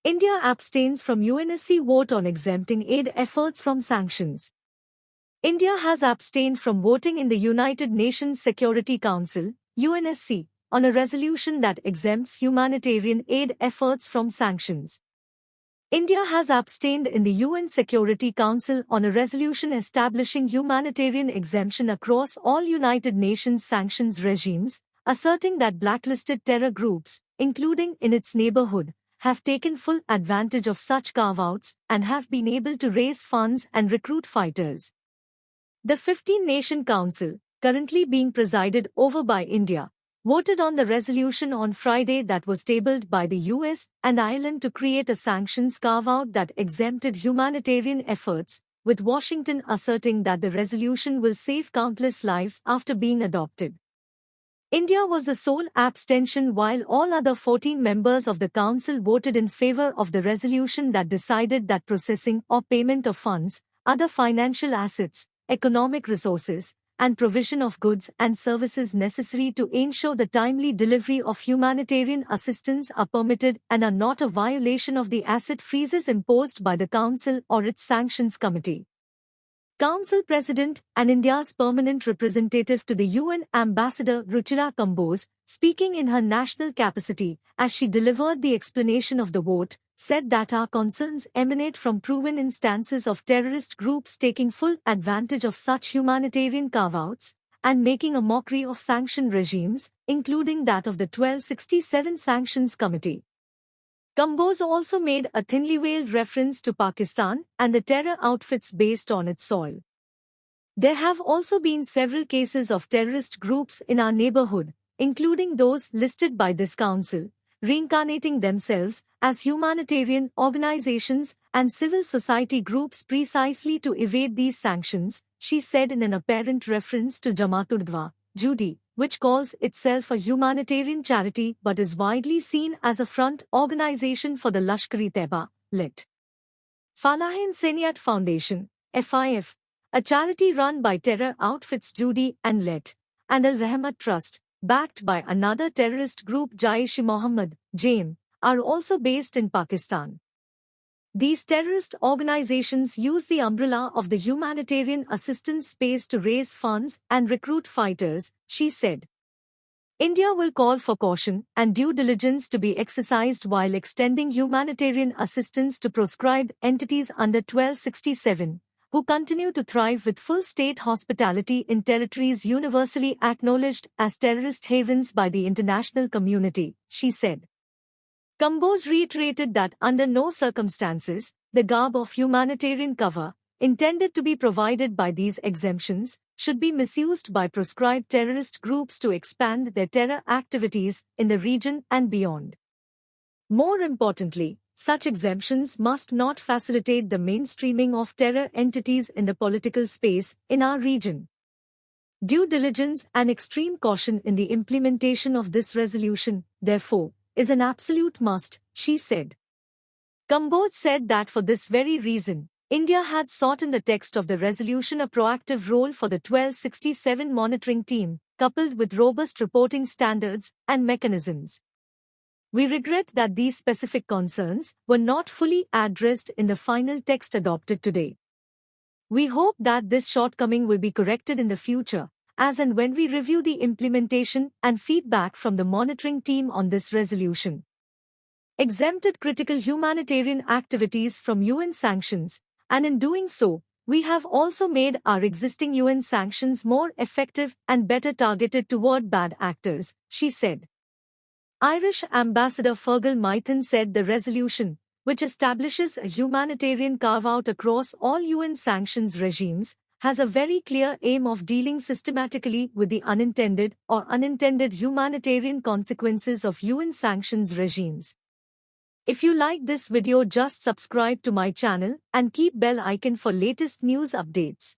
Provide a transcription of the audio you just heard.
India abstains from UNSC vote on exempting aid efforts from sanctions. India has abstained from voting in the United Nations Security Council, UNSC, on a resolution that exempts humanitarian aid efforts from sanctions. India has abstained in the UN Security Council on a resolution establishing humanitarian exemption across all United Nations sanctions regimes, asserting that blacklisted terror groups, including in its neighborhood, have taken full advantage of such carve-outs and have been able to raise funds and recruit fighters. The 15-nation council, currently being presided over by India, voted on the resolution on Friday that was tabled by the US and Ireland to create a sanctions carve-out that exempted humanitarian efforts, with Washington asserting that the resolution will save countless lives after being adopted. India was the sole abstention while all other 14 members of the council voted in favor of the resolution that decided that processing or payment of funds, other financial assets, economic resources, and provision of goods and services necessary to ensure the timely delivery of humanitarian assistance are permitted and are not a violation of the asset freezes imposed by the Council or its Sanctions Committee. Council President and India's permanent representative to the UN Ambassador Ruchira Kamboj, speaking in her national capacity as she delivered the explanation of the vote, said that our concerns emanate from proven instances of terrorist groups taking full advantage of such humanitarian carve-outs and making a mockery of sanction regimes, including that of the 1267 Sanctions Committee. Kamboj also made a thinly veiled reference to Pakistan and the terror outfits based on its soil. There have also been several cases of terrorist groups in our neighborhood, including those listed by this council, reincarnating themselves as humanitarian organizations and civil society groups precisely to evade these sanctions, she said in an apparent reference to Jamaat-ud-Dawa, Judy, which calls itself a humanitarian charity but is widely seen as a front organization for the Lashkar-e-Taiba, lit. Falahin Seniyat Foundation, FIF, a charity run by terror outfits Judy and Let, and Al-Rahmat Trust, backed by another terrorist group Jaish-e-Mohammed, JAM, are also based in Pakistan. These terrorist organizations use the umbrella of the humanitarian assistance space to raise funds and recruit fighters, she said. India will call for caution and due diligence to be exercised while extending humanitarian assistance to proscribed entities under 1267, who continue to thrive with full state hospitality in territories universally acknowledged as terrorist havens by the international community, she said. Kamboj reiterated that under no circumstances, the garb of humanitarian cover, intended to be provided by these exemptions, should be misused by proscribed terrorist groups to expand their terror activities in the region and beyond. More importantly, such exemptions must not facilitate the mainstreaming of terror entities in the political space in our region. Due diligence and extreme caution in the implementation of this resolution, therefore, is an absolute must, she said. Kamboj said that for this very reason, India had sought in the text of the resolution a proactive role for the 1267 monitoring team, coupled with robust reporting standards and mechanisms. We regret that these specific concerns were not fully addressed in the final text adopted today. We hope that this shortcoming will be corrected in the future, as and when we review the implementation and feedback from the monitoring team on this resolution. Exempted critical humanitarian activities from UN sanctions, and in doing so, we have also made our existing UN sanctions more effective and better targeted toward bad actors, she said. Irish Ambassador Fergal Mython said the resolution, which establishes a humanitarian carve-out across all UN sanctions regimes, has a very clear aim of dealing systematically with the unintended or unintended humanitarian consequences of UN sanctions regimes. If you like this video, just subscribe to my channel and keep bell icon for latest news updates.